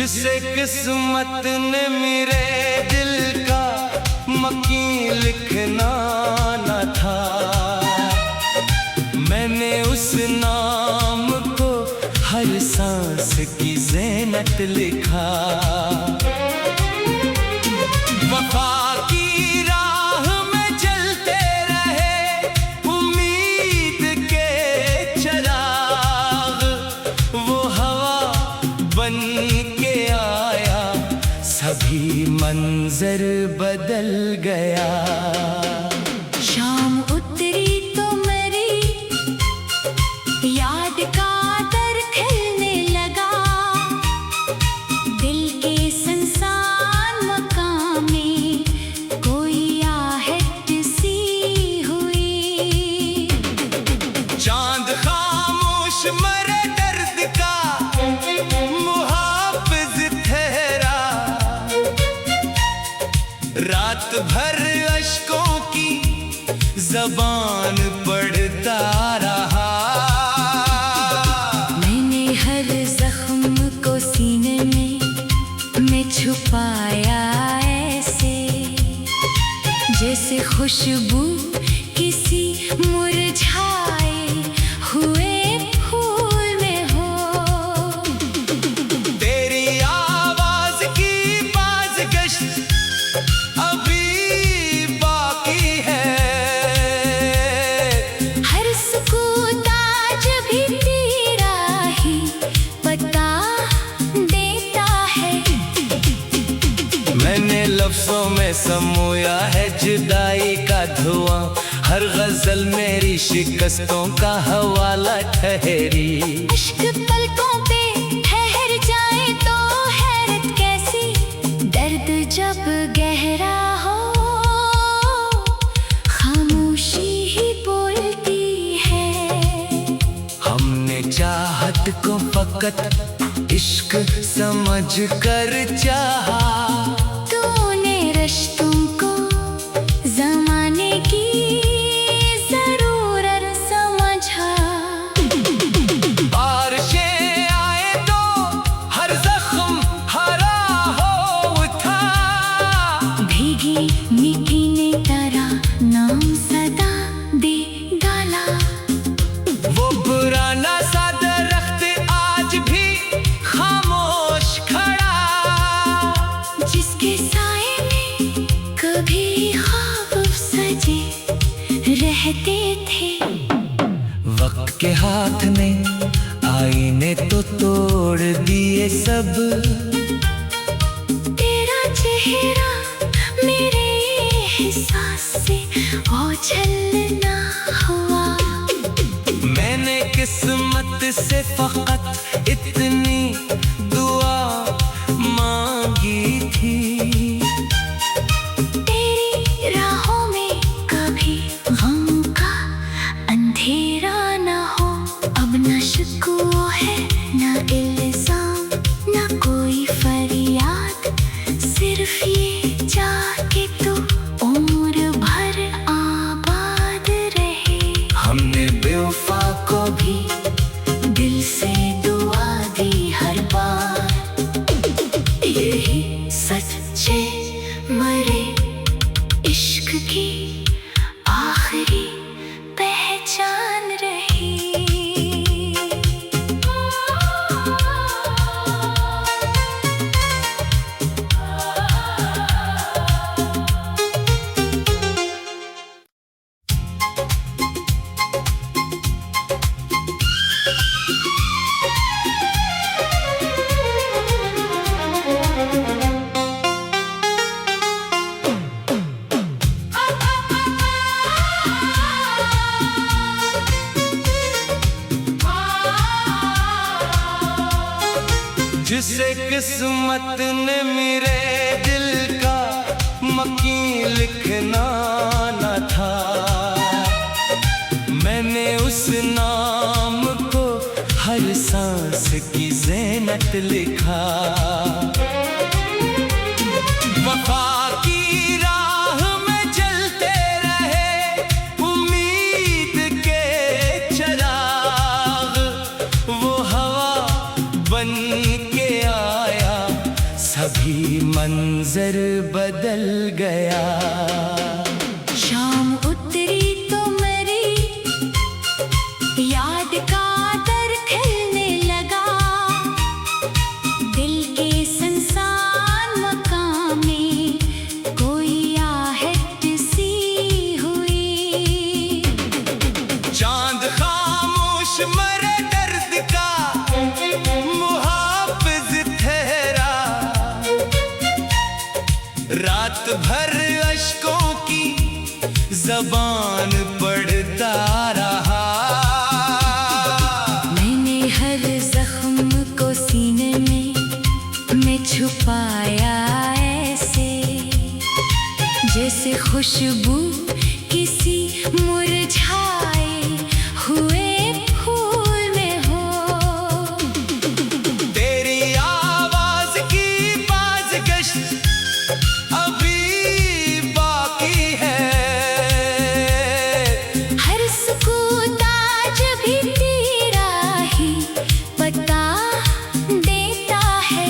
जिसे किस्मत ने मेरे दिल का मकीन लिखना न था, मैंने उस नाम को हर सांस की ज़ीनत लिखा। वफा की राह में चलते रहे उम्मीद के चिराग, वो हवा बन के आया, सभी मंजर बदल गया। शाम उतरी तो मेरी याद का दर खिलने लगा, दिल के संसान मकाम में कोई आहट सी हुई। चांद खामोश मरे दर्द का मुहाफिज ठहरा, रात भर अश्कों की ज़बान पढ़ता रहा। मैंने हर जख्म को सीने में छुपाया ऐसे, जैसे खुशबू किसी मुरझाए हुए फूल में हो। तेरी आवाज की बाज़गश्त अभी बाकी है, हर सुकूत आज भी तेरा ही पता देता है। मैंने लफ्ज़ों में समोया है जुदाई का धुआं, हर गज़ल मेरी शिकस्तों का हवाला ठहरी। इश्क पलकों पे ठहर जाए तो हैरत कैसी, दर्द जब गहरा हो खामोशी ही बोलती है। हमने चाहत को फकत इश्क समझ कर चाहा, तूने रिश्तों को ज़माने की ज़रूरत समझा। बारिशें आए तो हर ज़ख्म हरा हो उठा, भीगी मिट्टी ने तेरा नाम सदा दे डाला। वो पुराना सा दरख्त आज भी खामोश खड़ा, जिसके साए में कभी ख्वाब सजे रहते थे। वक्त के हाथ ने आईने तो तोड़ दिए सब, तेरा चेहरा मेरे एहसास से ओझल ना हुआ। मैंने किस्मत से फकत इतनी दुआ मांगी थी, तेरी राहों में कभी गम का अंधेरा ना हो। अब न शिकवा है न इल्जाम न कोई फरियाद, सिर्फ ये जाके तो उम्र भर आबाद रहे। हमने बेवफा को भी दिल से दुआ दी हर बार, यही सच्चे मरे इश्क की आखिरी पहचान रही। जिसे किस्मत ने मेरे दिल का मकीन लिखना न था, मैंने उस नाम को हर सांस की ज़ीनत लिखा। वफा की राह में चलते रहे उम्मीद के चिराग, वो हवा बन के आया, मुरझाए हुए फूल में हो। तेरी आवाज की बाज़गश्त अभी बाकी है। हर सुकूत आज भी तेरा ही पता देता है।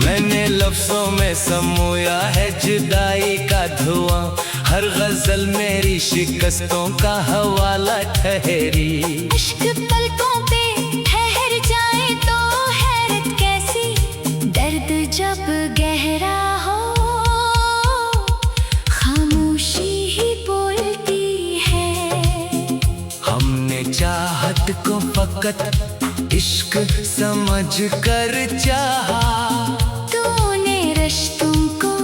मैंने लफ्जों में समोया है जुदाई का धुआं, हर गजल मेरी शिकस्तों का हवाला ठहरी। इश्क पलकों पे ठहर जाए तो हैरत कैसी, दर्द जब गहरा हो खामोशी ही बोलती है। हमने चाहत को फकत इश्क समझ कर चाहा, तूने रिश्तों को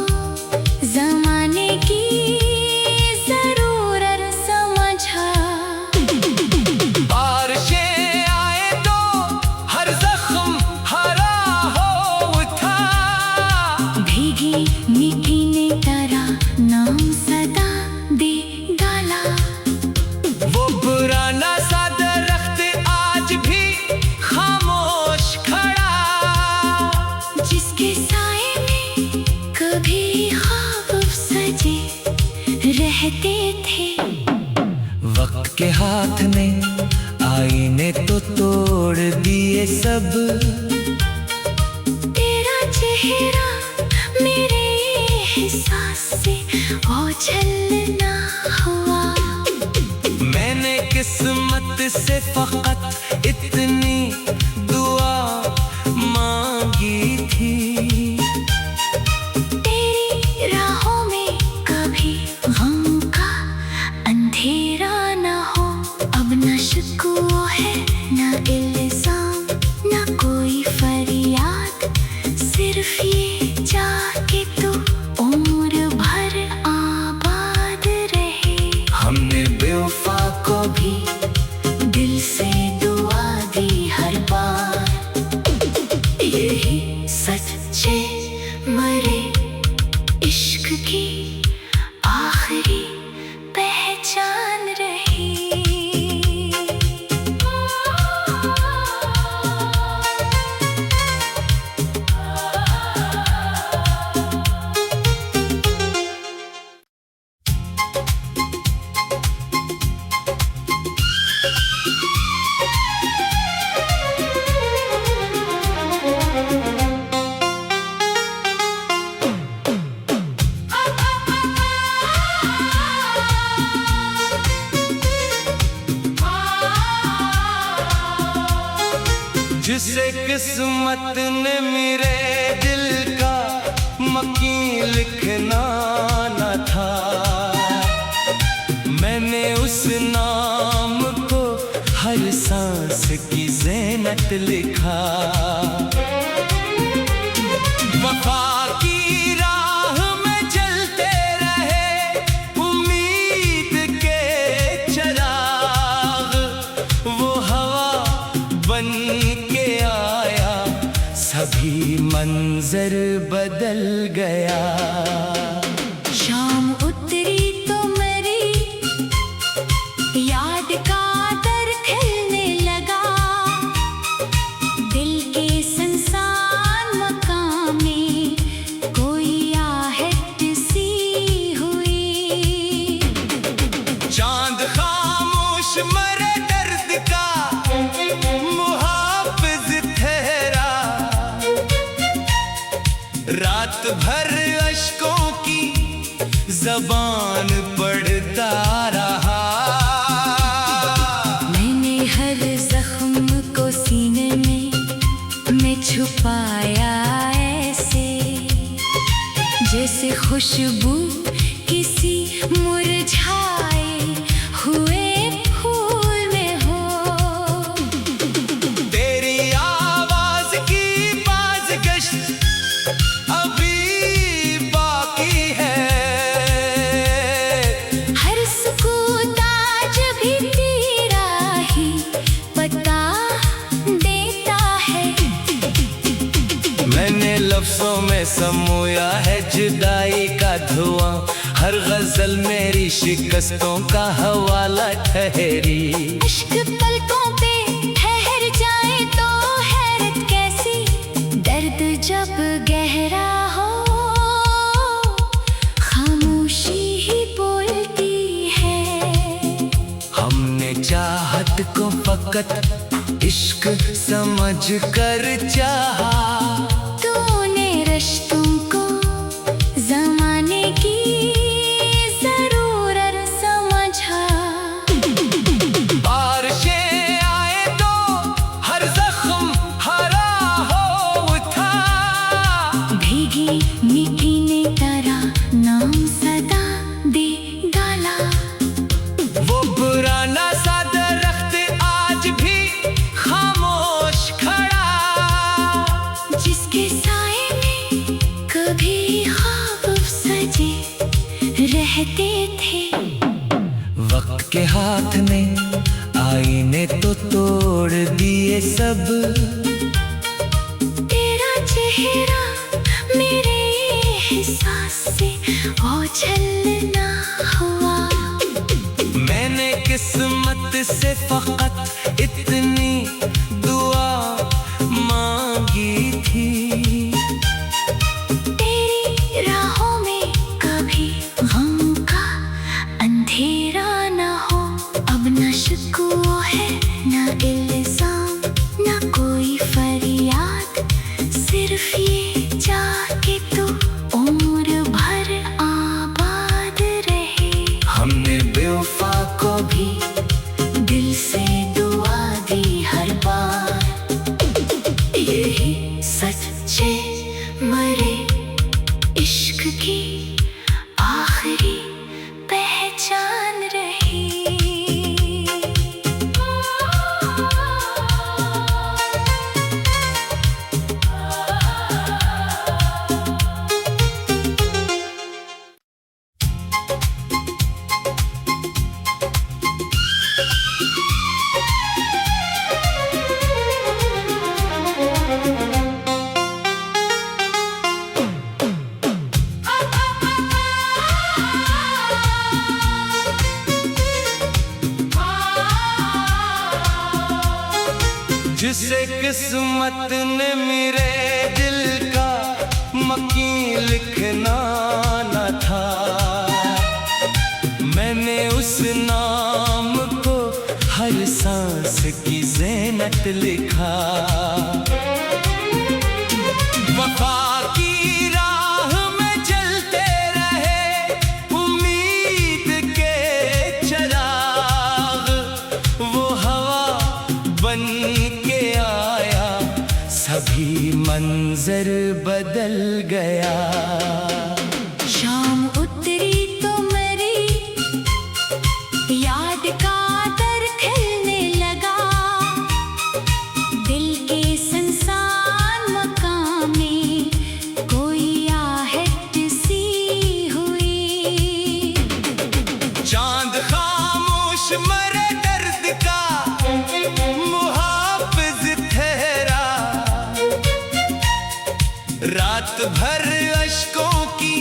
जमाने की जरूरत समझा। बारिशें आए तो हर जख्म हरा हो उठा, भीगी मिट्टी ने तेरा नाम सदा दे डाला। वो पुराना सा दरख्त आज भी खामोश खड़ा, जिसके साए में कभी ख्वाब सजे रहते थे। वक्त के हाथ ने आईने तो तोड़ दिए सब, तेरा चेहरा मेरे एहसास से ओझल ना हुआ। मैंने किस्मत से फकत इतनी दुआ मांगी थी। तेरी राहों में कभी गम का अंधेरा न हो। अब न शिकवा है न इल्जाम न कोई फरियाद, सिर्फ ये जाके तू उम्र भर आबाद रहे। हमने बेवफा को भी दिल से दुआ दी हर बार, यही सच्चे मरे इश्क की आखिरी पहचान रही। जिसे किस्मत ने मेरे दिल का मकीन लिखना न था, मैंने उस नाम को हर सांस की ज़ीनत लिखा। वफा की राह में चलते रहे उम्मीद के चिराग, वो हवा बन के आया सभी मंजर बदल गया। शाम उतरी तो मेरी याद का दर खिलने लगा। दिल के संसान मकाम में कोई आहट सी हुई। चांद खामोश मरे दर्द का मुहाफिज ठहरा, रात भर अश्कों की ज़बान पढ़ता रहा। मैंने हर जख्म को सीने में छुपाया ऐसे, जैसे खुशबू किसी मुरझाए हुए फूल में हो। तेरी आवाज की बाज़गश्त अभी बाकी है। हर सुकूत आज भी तेरा ही पता देता है। मैंने लफ्जों में समोया है जुदाई का धुआं, हर गजल मेरी शिकस्तों का हवाला ठहरी। इश्क पलकों पे ठहर जाए तो हैरत कैसी, दर्द जब गहरा हो खामोशी ही बोलती है। हमने चाहत को फकत इश्क समझ कर चाहा, तूने रिश्तों को ज़माने की ज़रूरत समझा। बारिशें आए तो हर जख्म हरा हो उठा, भीगी मिट्टी ने तेरा नाम सदा दे डाला। वो पुराना सा दरख्त आज भी खामोश खड़ा, जिसके साए में कभी ख्वाब सजे रहते थे। वक्त के हाथ ने आईने तो तोड़ दिए सब, तेरा चेहरा मेरे एहसास से ओझल ना हुआ। मैंने किस्मत से फकत इतनी दुआ मांगी थी, तेरी राहों में कभी गम का अंधेरा ना हो। अब न शिकवा है न इल्जाम न कोई फरियाद, सिर्फ ये जाके तो उम्र भर आबाद रहे। हमने बेवफा को भी दिल से दुआ दी हर बार, यही सच्चे मरे इश्क की आखिरी पहचान रही। जिसे किस्मत ने मेरे दिल का मकीन लिखना न था, मैंने उस नाम को हर सांस की ज़ीनत लिखा। वफा की राह में चलते रहे उम्मीद के चराग, वो हवा बन के आया सभी मंजर बदल गया। शाम उतरी तो मेरी याद का दर खिलने लगा, दिल के संसान मकाम में कोई आहट सी हुई। चांद खामोश मरे दर्द का मुहाफिज ठहरा, रात भर अश्कों की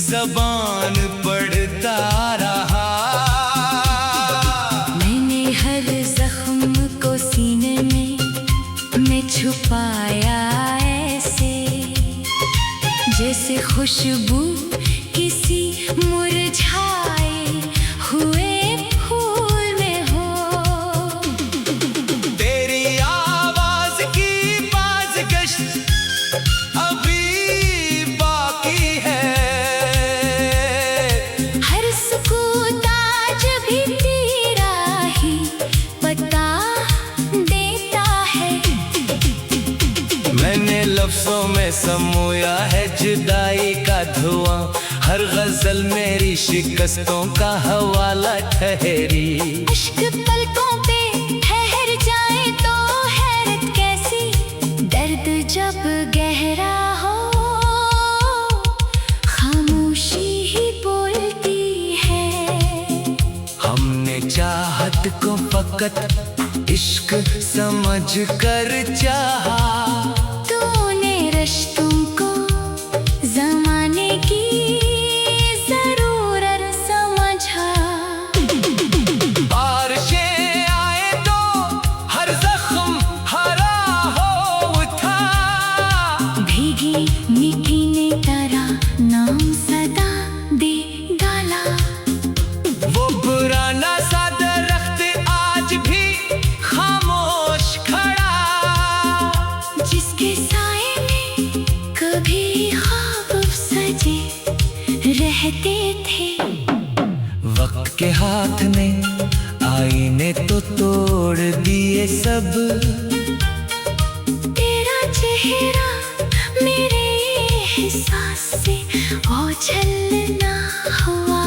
ज़बान पढ़ता रहा। मैंने हर जख्म को सीने में छुपाया ऐसे, जैसे खुशबू किसी मुरझाए हुए फूल में हो। तेरी आवाज की बाज़गश्त अभी बाकी है, हर सुकून आज भी तेरा ही पता देता है। मैंने लफ्जों में समोया है जुदाई का धुआं, हर गजल मेरी शिकस्तों का हवाला ठहरी। इश्क पलकों पे ठहर जाए तो हैरत कैसी, दर्द जब गहरा हो खामोशी ही बोलती है। हमने चाहत को फकत इश्क समझ कर चाहा, तूने रिश्तों को ज़माने की ज़रूरत रहते थे। वक्त के हाथ ने आईने तो तोड़ दिए सब, तेरा चेहरा मेरे एहसास से ओझल ना हुआ।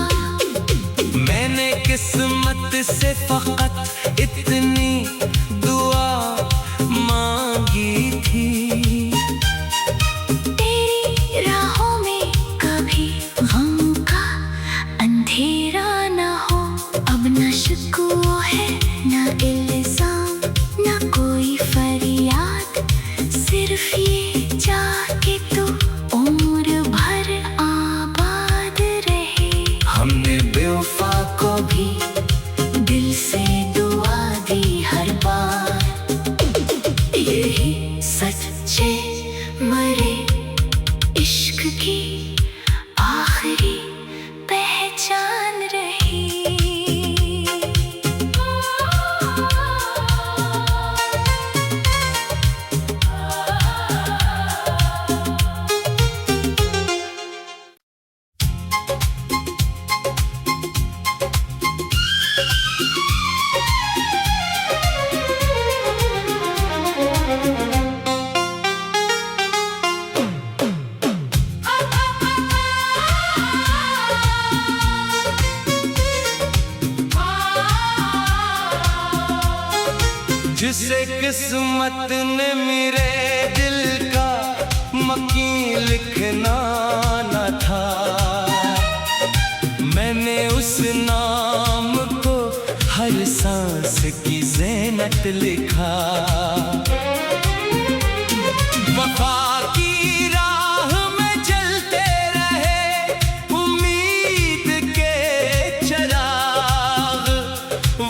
मैंने किस्मत से फकत इतनी दुआ मांगी थी। तेरी राहों में कभी गम का अंधेरा ना हो। अब न शिकवा है न इल्जाम न कोई फरियाद, सिर्फ ये चाह के तू उम्र भर आबाद रहे। हमने बेवफा को भी दिल से दुआ दी हर बार, यही सच्चे मरे इश्क की आखिरी पहचान रही। जिसे किस्मत ने मेरे दिल का मकीन लिखना न था, मैंने उस नाम को हर सांस की ज़ीनत लिखा। वफा की राह में चलते रहे उम्मीद के चिराग,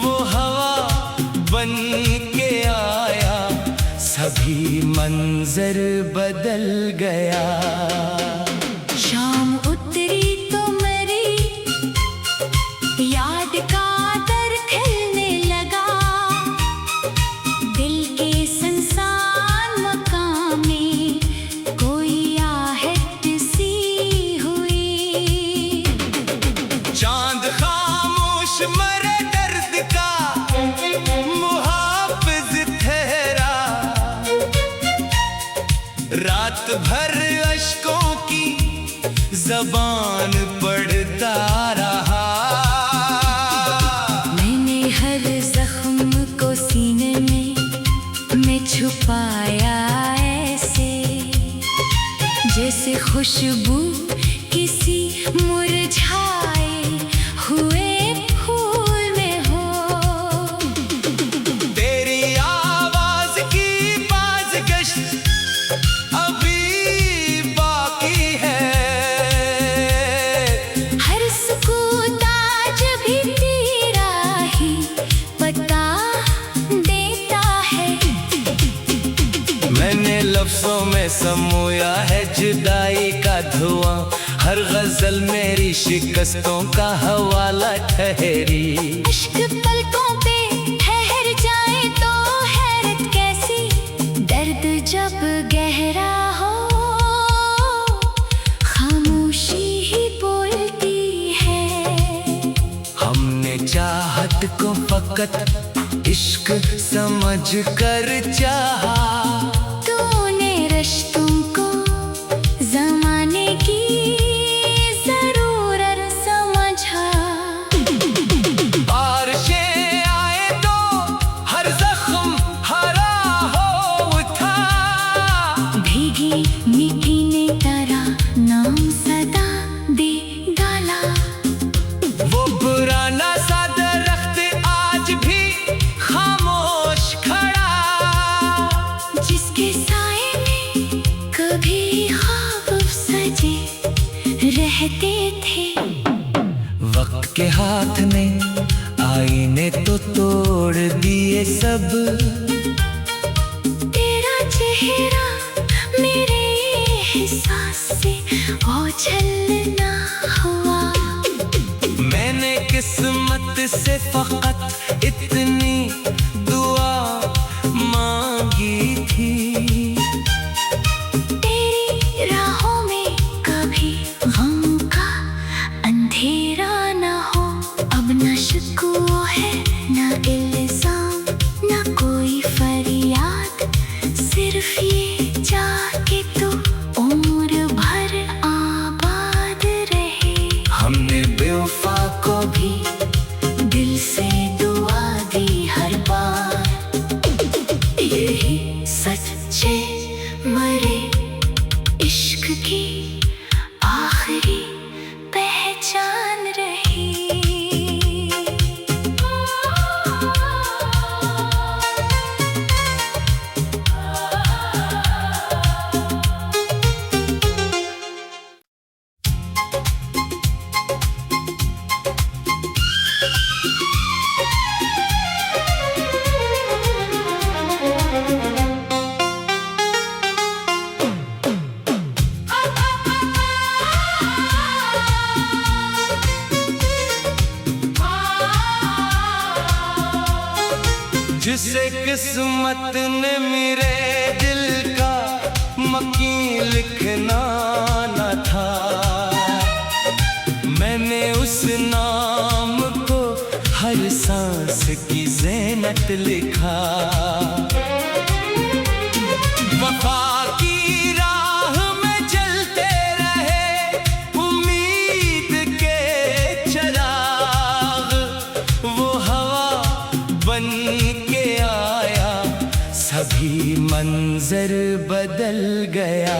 वो हवा बन के आया सभी मंजर बदल गया। शाम उतरी तो मेरी याद का दर खिलने लगा। दिल के संसान मकाम में कोई आहट सी हुई। चांद खामोश मरे दर्द का मुहाफिज ठहरा, रात भर अश्कों की ज़बान पढ़ता रहा। मैंने हर जख्म को सीने में छुपाया ऐसे, जैसे खुशबू किसी मुरझाए हुए फूल में हो। तेरी आवाज की बाज़गश्त अभी बाकी है, हर सुकूत आज भी तेरा ही पता देता है। मैंने लफ्ज़ों में समोया है जुदाई का धुआं, हर गज़ल मेरी शिकस्तों का हवाला ठहरी। इश्क पलकों पे ठहर जाए तो हैरत कैसी, दर्द जब गहरा हो खामोशी ही बोलती है। हमने चाहत को फकत इश्क समझ कर चाहा, तूने रिश्तों को ज़माने की ज़रूरत समझा। बारिशें आए तो हर ज़ख्म हरा हो उठा, भीगी मिट्टी ने तेरा नाम सदा दे डाला। वो पुराना सा दरख्त आज भी खामोश खड़ा, जिसके साए में कभी ख्वाब सजे रहते थे। वक्त के हाथ ने आईने तो तोड़ दिए सब, तेरा चेहरा मेरे एहसास से ओझल ना हुआ। मैंने किस्मत से फकत इतनी दुआ मांगी थी। तेरी राहों में कभी गम का शिकवा है ना इल्जाम ना कोई फरियाद, सिर्फ ये जाके तो उम्र भर आबाद रहे। हमने बेवफा को भी दिल से दुआ दी हर बार, यही सच्चे मरे इश्क की आखिरी पहचान रही। जिसे किस्मत ने मेरे दिल का मकीन लिखना न था, मैंने उस नाम को हर सांस की ज़ैनत लिखा। वफा की राह में चलते रहे उम्मीद के चिराग, वो हवा बन के आया सभी मंजर बदल गया।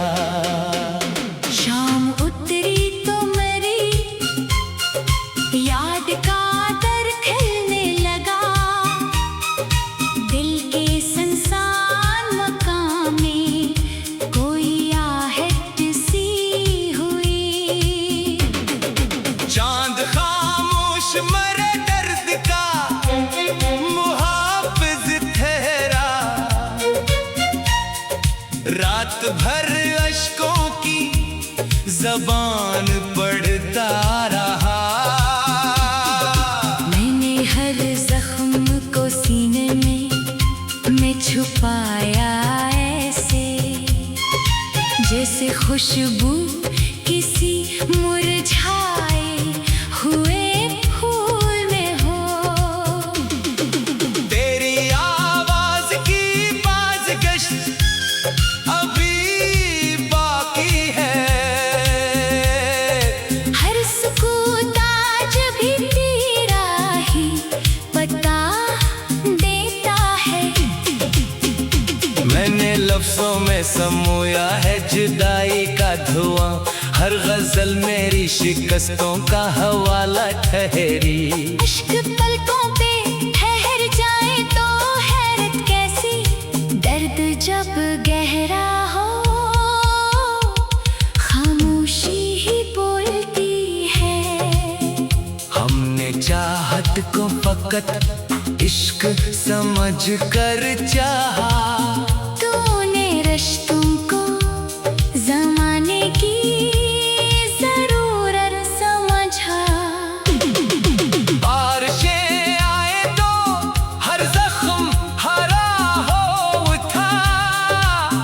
शाम उतरी तो मेरी याद का दर खिलने लगा, दिल के संसान मकाम में कोई आहट सी हुई। चांद खामोश मरे दर्द का मुहाफिज ठहरा, रात भर अश्कों की ज़बान पढ़ता रहा। मैंने हर जख्म को सीने में छुपाया ऐसे, जैसे खुशबू किसी मुरझाए हुए फूल में हो। तेरी आवाज की बाज़गश्त अभी बाकी है, हर सुकून आज भी तेरा ही पता देता है। मैंने लफ्ज़ों में समोया है जुदाई का धुआं, हर गज़ल मेरी शिकस्तों का हवाला ठहरी। इश्क पलकों पे ठहर जाए तो हैरत कैसी, दर्द जब गहरा हो खामोशी ही बोलती है। हमने चाहत को फकत इश्क समझ कर चाहा, तूने रिश्तों को ज़माने की ज़रूरत समझा। बारिशें आए तो हर ज़ख्म हरा हो उठा,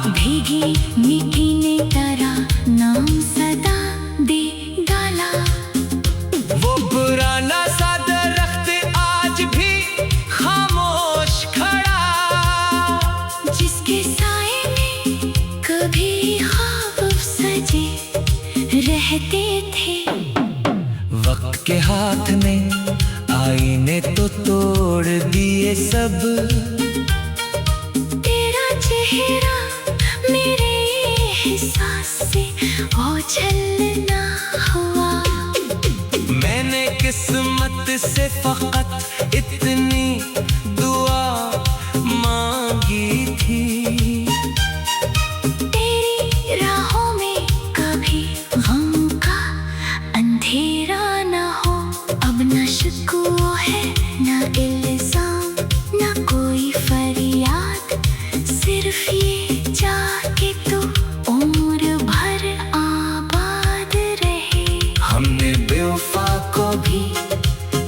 भीगी मिट्टी ने तेरा नाम सदा दे डाला। वो पुराना सा दरख्त आज भी खामोश खड़ा, जिसके साए में कभी ख्वाब सजे रहते थे। वक्त के हाथ ने आईने तो तोड़ दिए सब, तेरा चेहरा मेरे एहसास से ओझल ना हुआ। मैंने किस्मत से फकत इतनी दुआ मांगी थी, तेरी राहों में कभी गम का अंधेरा ना हो। अब न शिकवा है ना इल्जाम ना कोई फरियाद, सिर्फ ये जाके तो उम्र भर आबाद रहे। हमने बेवफा को भी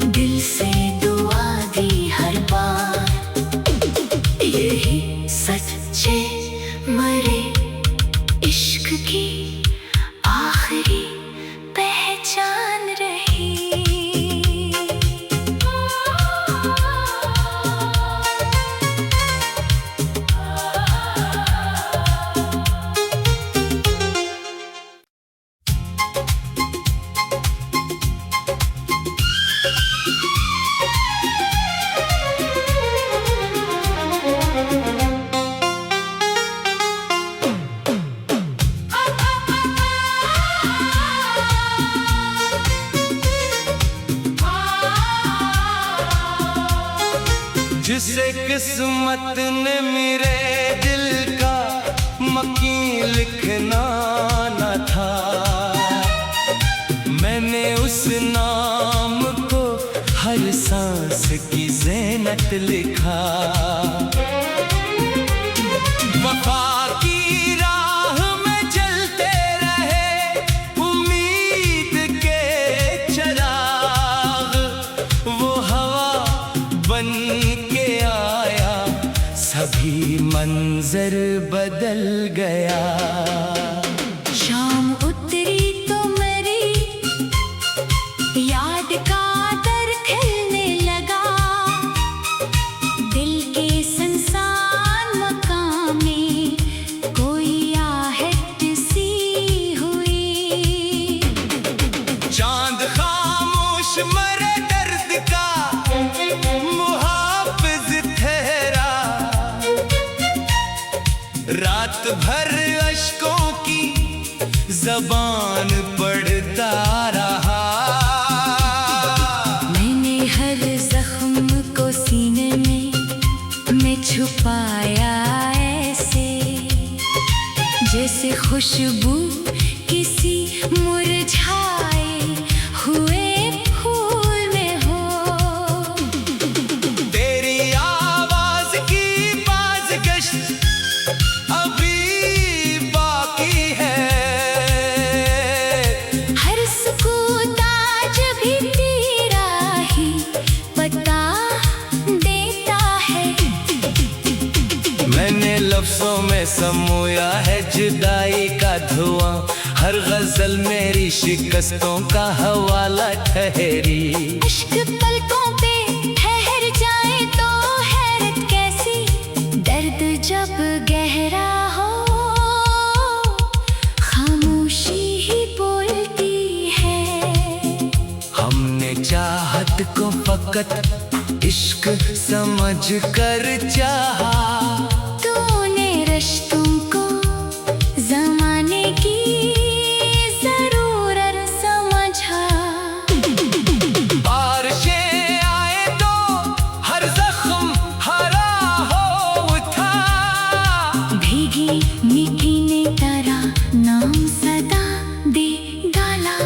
दिल से जिसे किस्मत ने मेरे दिल का मकीन लिखना न था, मैंने उस नाम को हर सांस की ज़ीनत लिखा। वफा की राह में चलते रहे उम्मीद के चिराग, वो हवा बन के आया, सभी मंजर बदल गया। शाम उतरी तो मेरी याद का दर खिलने लगा, दिल के संसान मकाम में कोई आहट सी हुई। चांद खामोश मरे दर्द का मुहाफिज ठहरा, रात भर अश्कों की ज़बान पढ़ता रहा। मैंने हर जख्म को सीने में छुपाया ऐसे, जैसे खुशबू किसी मुरझाए हुए फूल में हो। तेरी आवाज की बाज़गश्त अभी बाकी है, हर सुकूत आज भी तेरा ही पता देता है। मैंने लफ्ज़ों में समोया है जुदाई का धुआं, हर गज़ल मेरी शिकस्तों का हवाला ठहरी। इश्क पलकों पे ठहर जाए तो हैरत कैसी, दर्द जब गहरा हो खामोशी ही बोलती है। हमने चाहत को फकत इश्क समझ कर चाहा, तूने रिश्तों को ज़माने की ज़रूरत समझा। बारिशें आए तो हर ज़ख्म हरा हो उठा, भीगी मिट्टी ने तेरा नाम सदा दे डाला।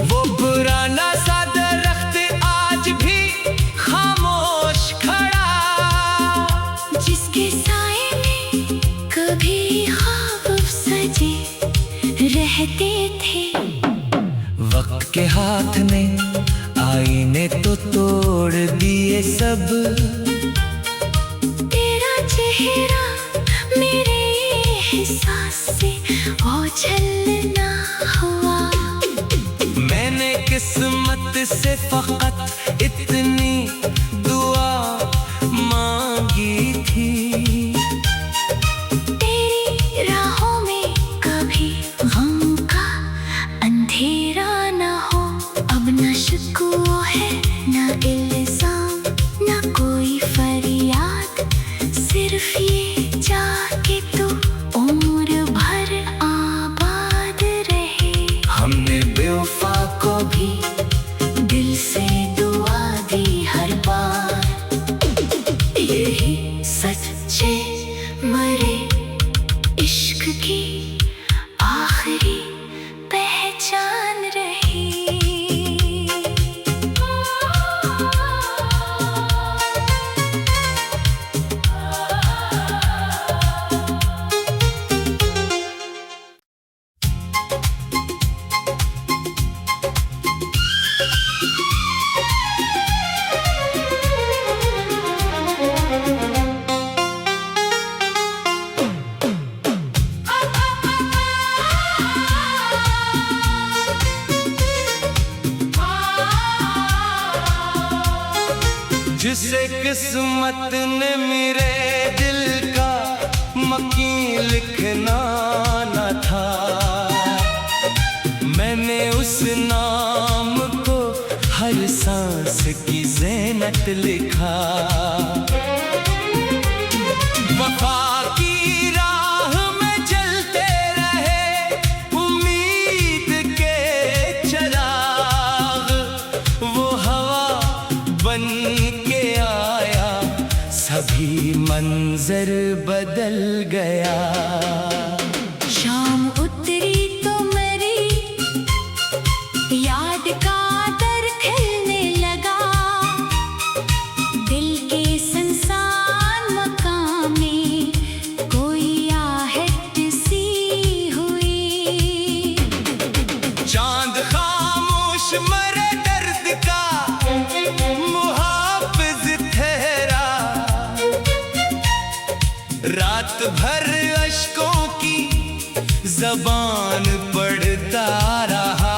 वो पुराना सा दरख्त आज भी खामोश खड़ा, जिसके साए में कभी ख्वाब सजे रहते थे। वक्त के हाथ ने आईने तो तोड़ दिए सब, तेरा चेहरा मेरे एहसास से ओझल ना हुआ। मैंने किस्मत से फकत इतनी दुआ मांगी थी, तेरी राहों में कभी गम का अंधेरा ना हो। अब न शिकवा है न इल्जाम न कोई फरियाद, सिर्फ ये जाके तो उम्र भर आबाद रहे। हमने बेवफा को भी दिल से दुआ दी हर बार, यही सच्चे मरे इश्क की आखिरी पहचान रही। जिसे किस्मत ने मेरे दिल का मकीन लिखना न था, मैंने उस नाम को हर सांस की ज़ीनत लिखा। वफा की राह में चलते रहे उम्मीद के चिराग, वो हवा बन के आया, सभी मंजर बदल गया। शाम उतरी तो मेरी याद का दर खिलने लगा। दिल के संसान मकाम में कोई आहट सी हुई। चांद खामोश मरे दर्द का मुहाफिज ठहरा। रात भर अश्कों की ज़बान पढ़ता रहा।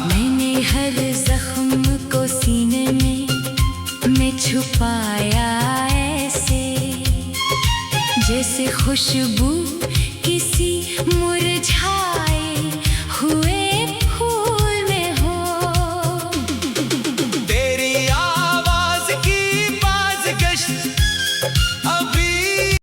मैंने हर जख्म को सीने में छुपाया ऐसे, जैसे खुशबू किसी मुरझाए